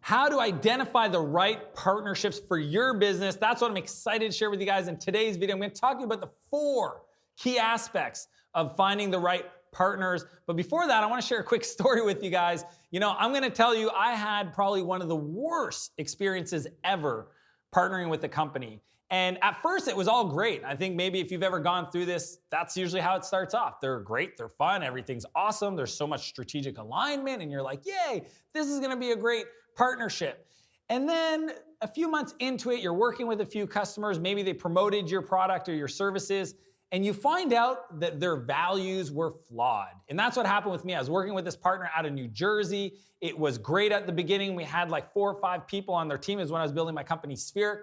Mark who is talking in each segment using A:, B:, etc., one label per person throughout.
A: How to identify the right partnerships for your business. That's what I'm excited to share with you guys in today's video. I'm going to talk to you about the 4 key aspects of finding the right partners. But before that, I want to share a quick story with you guys. I'm going to tell you, I had probably one of the worst experiences ever partnering with a company. And at first it was all great. I think maybe if you've ever gone through this, that's usually how it starts off. They're great, they're fun, everything's awesome. There's so much strategic alignment and you're like, yay, this is going to be a great partnership. And then a few months into it, you're working with a few customers, maybe they promoted your product or your services, and you find out that their values were flawed. And that's what happened with me. I was working with this partner out of New Jersey. It was great at the beginning. We had like 4 or 5 people on their team. It was when I was building my company, Spheric.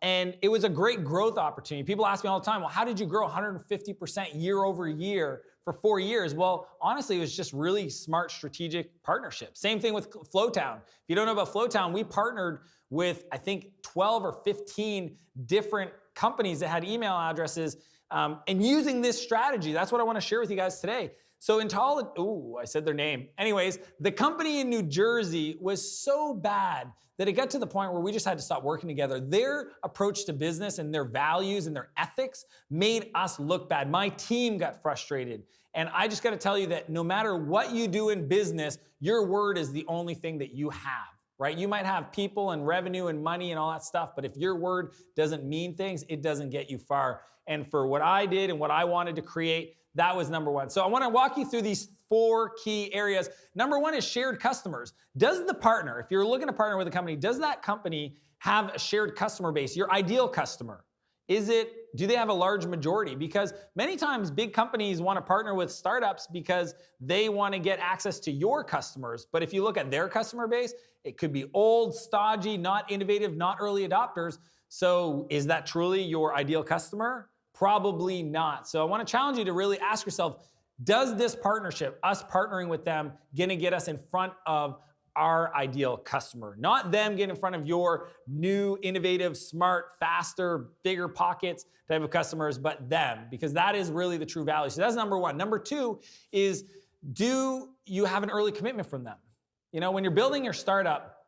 A: And it was a great growth opportunity. People ask me all the time, well, how did you grow 150% year over year for 4 years? Well, honestly, it was just really smart strategic partnership. Same thing with Flowtown. If you don't know about Flowtown, we partnered with, I think, 12 or 15 different companies that had email addresses. And using this strategy, that's what I want to share with you guys today. So I said their name. Anyways, the company in New Jersey was so bad that it got to the point where we just had to stop working together. Their approach to business and their values and their ethics made us look bad. My team got frustrated. And I just got to tell you that no matter what you do in business, your word is the only thing that you have, right? You might have people and revenue and money and all that stuff, but if your word doesn't mean things, it doesn't get you far. And for what I did and what I wanted to create, that was number 1. So I want to walk you through these 4 key areas. Number 1 is shared customers. Does the partner, if you're looking to partner with a company, does that company have a shared customer base, your ideal customer? Do they have a large majority? Because many times big companies want to partner with startups because they want to get access to your customers. But if you look at their customer base, it could be old, stodgy, not innovative, not early adopters. So is that truly your ideal customer? Probably not. So I want to challenge you to really ask yourself, does this partnership, us partnering with them, gonna get us in front of our ideal customer? Not them getting in front of your new, innovative, smart, faster, bigger pockets type of customers, but them, because that is really the true value. So that's number 1. Number 2 is, do you have an early commitment from them? When you're building your startup,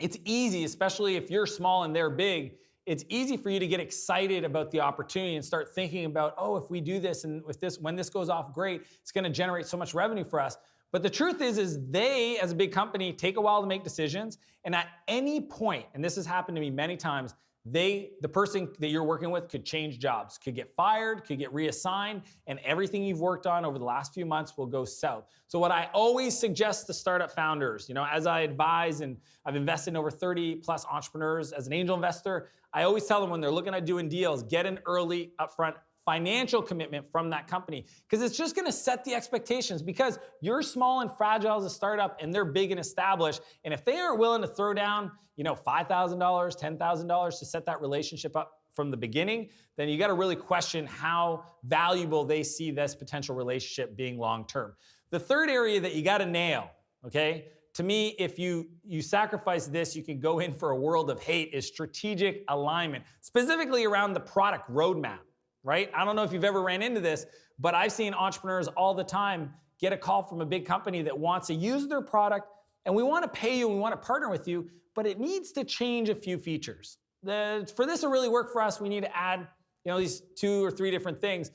A: it's easy, especially if you're small and they're big, it's easy for you to get excited about the opportunity and start thinking about, oh, if we do this and when this goes off great, it's going to generate so much revenue for us. But the truth is they, as a big company, take a while to make decisions. And at any point, and this has happened to me many times, the person that you're working with could change jobs, could get fired, could get reassigned, and everything you've worked on over the last few months will go south. So what I always suggest to startup founders, as I advise and I've invested in over 30 plus entrepreneurs as an angel investor, I always tell them when they're looking at doing deals, get an early upfront financial commitment from that company, because it's just going to set the expectations, because you're small and fragile as a startup and they're big and established. And if they aren't willing to throw down, $5,000, $10,000 to set that relationship up from the beginning, then you got to really question how valuable they see this potential relationship being long-term. The third area that you got to nail, okay? To me, if you sacrifice this, you can go in for a world of hate, is strategic alignment, specifically around the product roadmap. Right? I don't know if you've ever ran into this, but I've seen entrepreneurs all the time get a call from a big company that wants to use their product, and we want to pay you and we want to partner with you, but it needs to change a few features. For this to really work for us, we need to add, these 2 or 3 different things.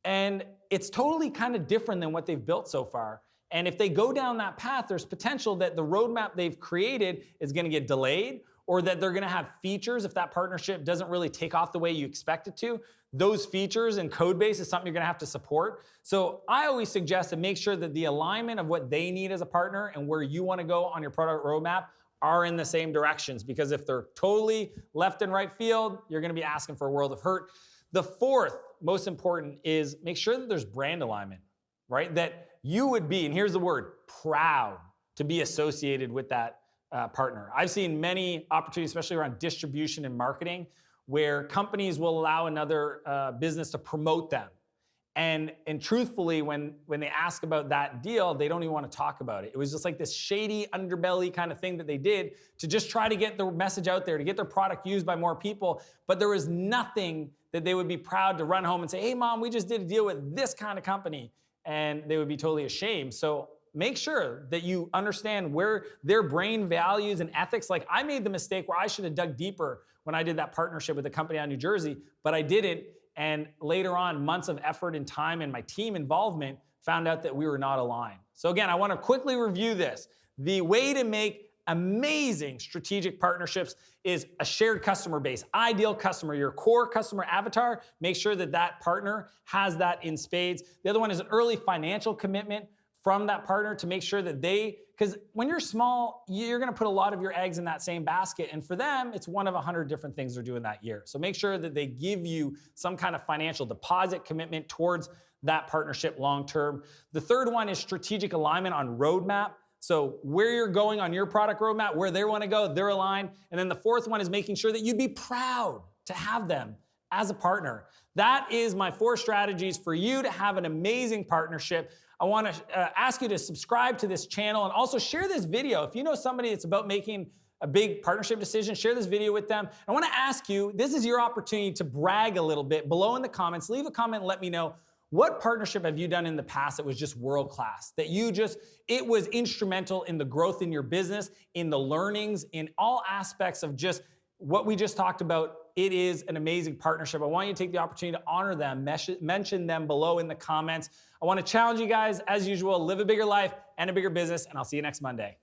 A: And it's totally kind of different than what they've built so far. And if they go down that path, there's potential that the roadmap they've created is going to get delayed, or that they're going to have features, if that partnership doesn't really take off the way you expect it to, those features and code base is something you're going to have to support. So I always suggest to make sure that the alignment of what they need as a partner and where you want to go on your product roadmap are in the same directions, because if they're totally left and right field, you're going to be asking for a world of hurt. The 4th most important is make sure that there's brand alignment, right? That you would be, and here's the word, proud to be associated with that partner. I've seen many opportunities, especially around distribution and marketing, where companies will allow another business to promote them. And truthfully, when they ask about that deal, they don't even want to talk about it. It was just like this shady underbelly kind of thing that they did to just try to get the message out there, to get their product used by more people. But there was nothing that they would be proud to run home and say, hey, mom, we just did a deal with this kind of company. And they would be totally ashamed. So make sure that you understand where their brain values and ethics. Like I made the mistake where I should have dug deeper when I did that partnership with a company out of New Jersey, but I didn't. And later on, months of effort and time and my team involvement found out that we were not aligned. So again, I want to quickly review this. The way to make amazing strategic partnerships is a shared customer base, ideal customer, your core customer avatar. Make sure that that partner has that in spades. The other one is an early financial commitment from that partner to make sure that because when you're small, you're gonna put a lot of your eggs in that same basket. And for them, it's one of 100 different things they're doing that year. So make sure that they give you some kind of financial deposit commitment towards that partnership long-term. The third one is strategic alignment on roadmap. So where you're going on your product roadmap, where they wanna go, they're aligned. And then the fourth one is making sure that you'd be proud to have them as a partner. That is my 4 strategies for you to have an amazing partnership. I want to ask you to subscribe to this channel and also share this video. If you know somebody that's about making a big partnership decision, share this video with them. I want to ask you, this is your opportunity to brag a little bit below in the comments. Leave a comment and let me know, what partnership have you done in the past that was just world-class, that it was instrumental in the growth in your business, in the learnings, in all aspects of just what we just talked about. It is an amazing partnership. I want you to take the opportunity to honor them, mention them below in the comments. I want to challenge you guys, as usual, live a bigger life and a bigger business, and I'll see you next Monday.